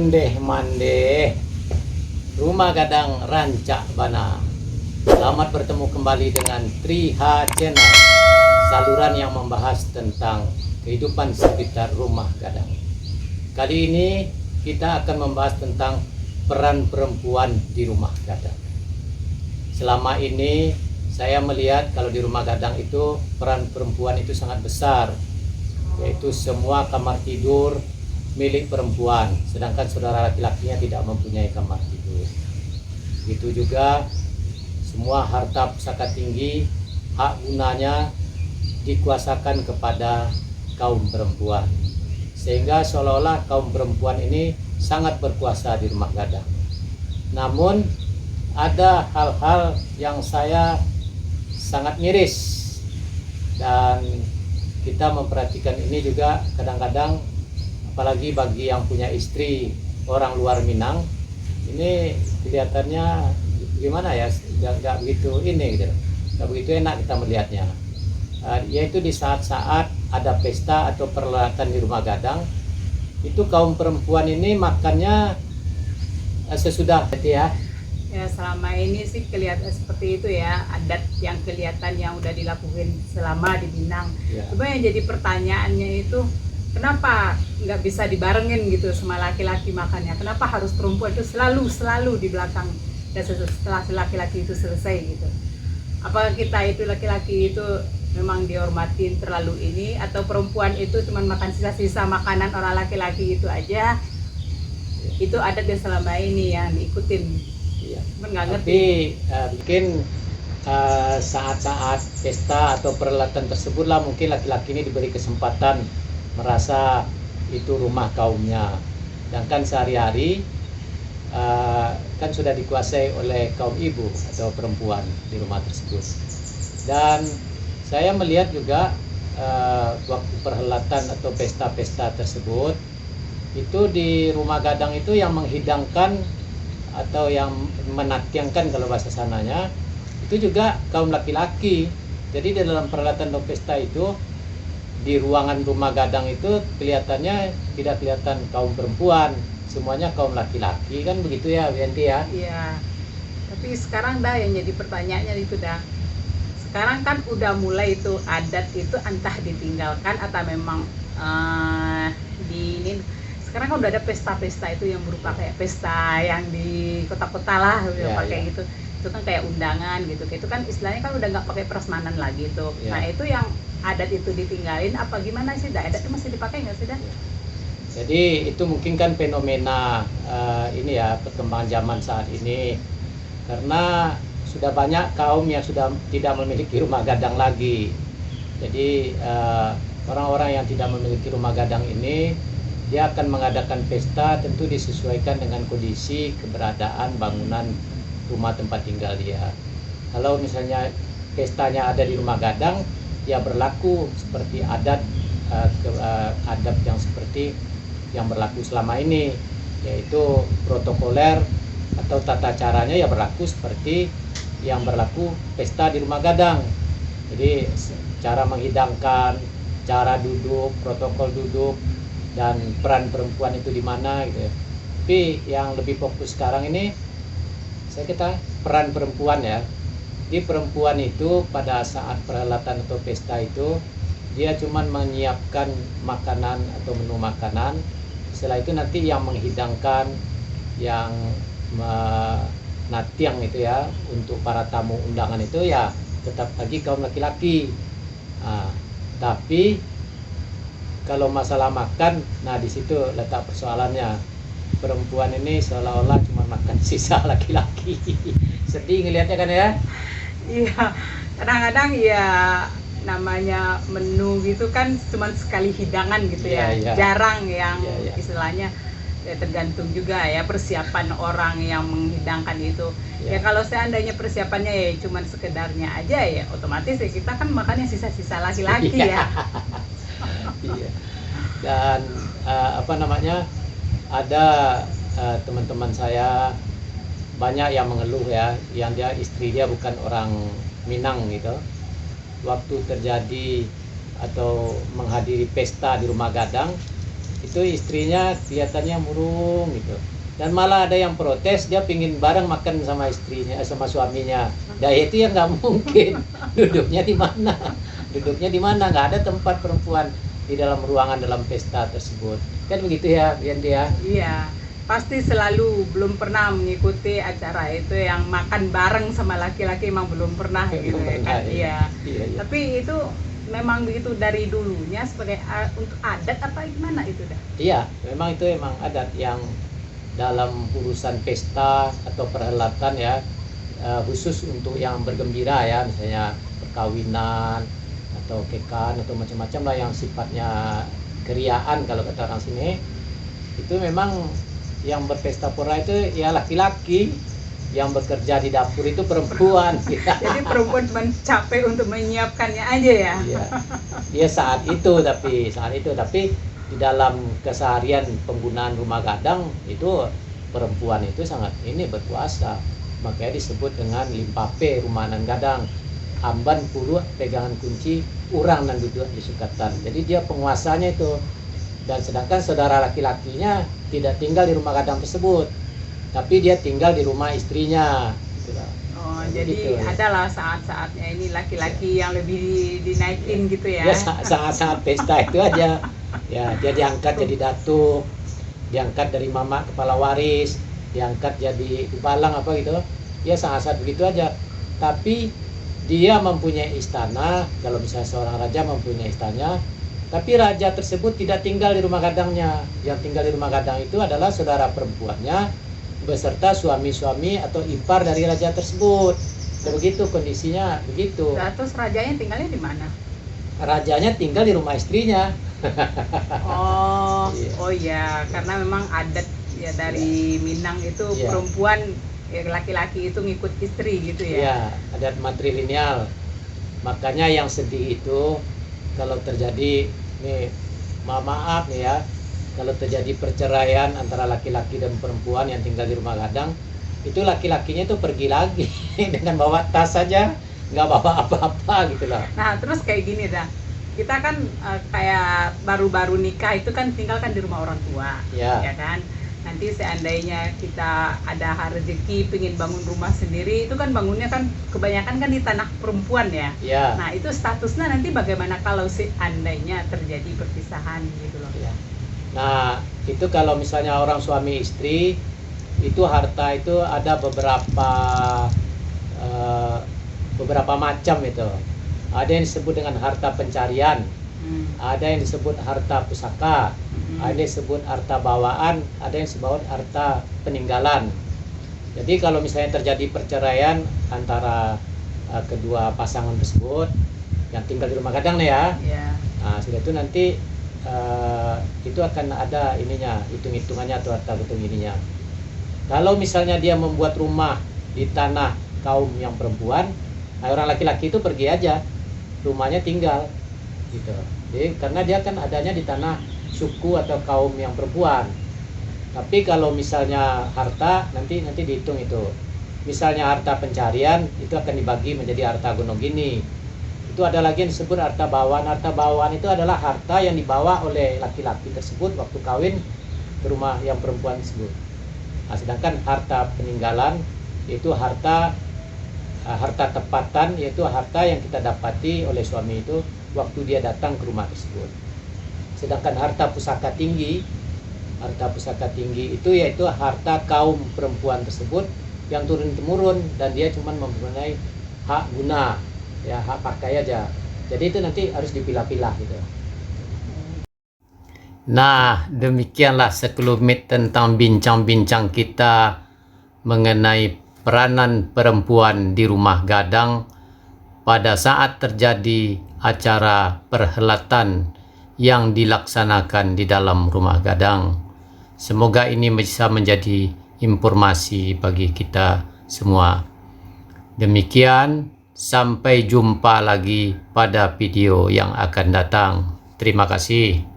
Mondeh-mandeh, Rumah Gadang Rancak Bana. Selamat bertemu kembali dengan Triha Channel, saluran yang membahas tentang kehidupan sekitar rumah gadang. Kali ini kita akan membahas tentang peran perempuan di rumah gadang. Selama ini saya melihat kalau di rumah gadang itu peran perempuan itu sangat besar, yaitu semua kamar tidur milik perempuan, sedangkan saudara laki-lakinya tidak mempunyai kamar tidur. Begitu juga semua harta pusaka tinggi, hak gunanya dikuasakan kepada kaum perempuan, sehingga seolah-olah kaum perempuan ini sangat berkuasa di rumah gadang. Namun ada hal-hal yang saya sangat miris, dan kita memperhatikan ini juga kadang-kadang, apalagi bagi yang punya istri orang luar Minang, ini kelihatannya gimana ya, nggak begitu ini gitu, nggak begitu enak kita melihatnya. Yaitu di saat-saat ada pesta atau perhelatan di rumah gadang, itu kaum perempuan ini makannya sesudah ya. Ya, selama ini sih kelihatan seperti itu ya, adat yang kelihatan yang udah dilakukan selama di Minang. Ya. Coba yang jadi pertanyaannya itu, kenapa nggak bisa dibarengin gitu sama laki-laki makannya? Kenapa harus perempuan itu selalu di belakang dan setelah laki-laki itu selesai gitu? Apakah kita itu laki-laki itu memang dihormatin terlalu ini, atau perempuan itu cuma makan sisa-sisa makanan orang laki-laki itu aja? Itu adat yang selama ini yang diikutin. Iya. Nggak ngerti. Tapi mungkin saat-saat pesta atau perhelatan tersebutlah mungkin laki-laki ini diberi kesempatan merasa itu rumah kaumnya. Sedangkan sehari-hari kan sudah dikuasai oleh kaum ibu atau perempuan di rumah tersebut. Dan saya melihat juga waktu perhelatan atau pesta-pesta tersebut, itu di rumah gadang itu yang menghidangkan atau yang menatyangkan kalau bahasa sananya itu juga kaum laki-laki. Jadi di dalam perhelatan atau pesta itu, di ruangan rumah gadang itu kelihatannya tidak kelihatan kaum perempuan, semuanya kaum laki-laki, kan begitu ya Wianti ya? Iya. Tapi sekarang dah yang jadi pertanyaannya itu dah, sekarang kan udah mulai itu adat itu entah ditinggalkan atau memang sekarang kan udah ada pesta-pesta itu yang berupa kayak pesta yang di kota-kota lah Ya, pakai ya. gitu. Itu kan kayak undangan gitu. Itu kan istilahnya kan udah nggak pakai prasmanan lagi tuh. Ya. Nah, itu yang adat itu ditinggalin apa gimana sih? Adat itu masih dipakai nggak sih dah? Jadi itu mungkin kan fenomena ini ya, perkembangan zaman saat ini, karena sudah banyak kaum yang sudah tidak memiliki rumah gadang lagi. Jadi orang-orang yang tidak memiliki rumah gadang ini, dia akan mengadakan pesta, tentu disesuaikan dengan kondisi keberadaan bangunan rumah tempat tinggal dia. Kalau misalnya pestanya ada di rumah gadang, ya berlaku seperti adat yang seperti yang berlaku selama ini, yaitu protokoler atau tata caranya ya berlaku seperti yang berlaku pesta di rumah gadang. Jadi cara menghidangkan, cara duduk, protokol duduk, dan peran perempuan itu di mana gitu ya. Tapi yang lebih fokus sekarang ini, saya kira peran perempuan ya. Di perempuan itu pada saat perhelatan atau pesta itu, dia cuma menyiapkan makanan atau menu makanan. Setelah itu nanti yang menghidangkan, yang menatyang itu ya, untuk para tamu undangan itu ya tetap lagi kaum laki-laki. Tapi kalau masalah makan, nah di situ letak persoalannya. Perempuan ini seolah-olah cuma makan sisa laki-laki. Sedih ngelihatnya kan ya? Iya, kadang-kadang ya namanya menu gitu kan cuma sekali hidangan gitu ya. Iya. Jarang yang Iya. istilahnya ya tergantung juga ya persiapan orang yang menghidangkan itu. Iya. Ya kalau seandainya persiapannya ya cuma sekedarnya aja, ya otomatis ya kita kan makannya sisa-sisa laki-laki ya. Iya. Dan ada teman-teman saya banyak yang mengeluh ya, yang istri dia bukan orang Minang gitu. Waktu terjadi atau menghadiri pesta di rumah gadang, itu istrinya kelihatannya murung gitu. Dan malah ada yang protes, dia pingin bareng makan sama istrinya, sama suaminya. Nah itu yang nggak mungkin. Duduknya di mana? Duduknya di mana? Nggak ada tempat perempuan di dalam ruangan dalam pesta tersebut. Kan begitu ya, Bianti ya? Iya, pasti selalu belum pernah mengikuti acara itu yang makan bareng sama laki-laki, emang belum pernah gitu ya Pernah, kan. ya. Iya. Iya. Tapi itu memang begitu dari dulunya sebagai untuk adat apa gimana itu dah? Iya, memang itu emang adat yang dalam urusan pesta atau perhelatan ya, khusus untuk yang bergembira ya, misalnya perkawinan atau kekan atau macam-macam lah yang sifatnya keriaan kalau kata orang sini, itu memang yang berpesta pora itu ya laki-laki, yang bekerja di dapur itu perempuan. Jadi perempuan cuma capek untuk menyiapkannya aja ya. Iya. Dia saat itu tapi di dalam keseharian penggunaan rumah gadang itu perempuan itu sangat ini berkuasa. Makanya disebut dengan limpape rumahan gadang. Amban puru pegangan kunci, urang nan duduk di sukatan. Jadi dia penguasanya itu. Dan sedangkan saudara laki-lakinya tidak tinggal di rumah gadang tersebut, tapi dia tinggal di rumah istrinya. Oh, Nah, jadi begitu. adalah saat-saatnya ini laki-laki yang lebih dinaikin gitu ya. Ya sangat-sangat pesta itu aja. Ya, dia diangkat jadi datuk, diangkat dari mama kepala waris, diangkat jadi kupalang apa gitu. Ya sangat-sangat begitu aja. Tapi dia mempunyai istana, kalau misalnya seorang raja mempunyai istana, tapi raja tersebut tidak tinggal di rumah gadangnya. Yang tinggal di rumah gadang itu adalah saudara perempuannya beserta suami-suami atau ipar dari raja tersebut. Dan begitu kondisinya begitu. Nah, terus rajanya tinggalnya di mana? Rajanya tinggal di rumah istrinya. Oh, Iya. oh ya, karena memang adat ya dari Minang itu Iya. perempuan ya, laki-laki itu ngikut istri gitu ya. Ya, adat matrilineal. Makanya yang sedih itu kalau terjadi nih, maaf nih ya, kalau terjadi perceraian antara laki-laki dan perempuan yang tinggal di rumah gadang, itu laki-lakinya itu pergi lagi dengan bawa tas saja, nggak bawa apa-apa gitu loh. Nah, terus kayak gini dah. Kita kan kayak baru-baru nikah itu kan tinggal kan di rumah orang tua, Ya. ya kan. Nanti seandainya kita ada rezeki pengen bangun rumah sendiri, itu kan bangunnya kan kebanyakan kan di tanah perempuan ya. Ya. Nah, itu statusnya nanti bagaimana kalau seandainya terjadi perpisahan gitu loh. Ya. Nah, itu kalau misalnya orang suami istri, itu harta itu ada beberapa macam itu. Ada yang disebut dengan harta pencarian, ada yang disebut harta pusaka, ada yang disebut harta bawaan, ada yang disebut harta peninggalan. Jadi kalau misalnya terjadi perceraian antara kedua pasangan tersebut yang tinggal di rumah gadang nih ya, Ya. nah sudah itu nanti itu akan ada ininya, hitung-hitungannya atau harta hitung ininya. Kalau misalnya dia membuat rumah di tanah kaum yang perempuan, nah orang laki-laki itu pergi aja, rumahnya tinggal gitu. Jadi karena dia kan adanya di tanah suku atau kaum yang perempuan. Tapi kalau misalnya harta nanti dihitung itu. Misalnya harta pencarian itu akan dibagi menjadi harta gonogini. Itu ada lagi yang disebut harta bawaan. Harta bawaan itu adalah harta yang dibawa oleh laki-laki tersebut waktu kawin ke rumah yang perempuan tersebut. Nah, sedangkan harta peninggalan itu harta tepatan, yaitu harta yang kita dapati oleh suami itu waktu dia datang ke rumah tersebut. Sedangkan harta pusaka tinggi itu yaitu harta kaum perempuan tersebut yang turun-temurun dan dia cuma mempunyai hak guna, ya hak pakai aja. Jadi itu nanti harus dipilah-pilah gitu. Nah, demikianlah sekelumit tentang bincang-bincang kita mengenai peranan perempuan di rumah gadang pada saat terjadi acara perhelatan yang dilaksanakan di dalam rumah gadang. Semoga ini bisa menjadi informasi bagi kita semua. Demikian, sampai jumpa lagi pada video yang akan datang. Terima kasih.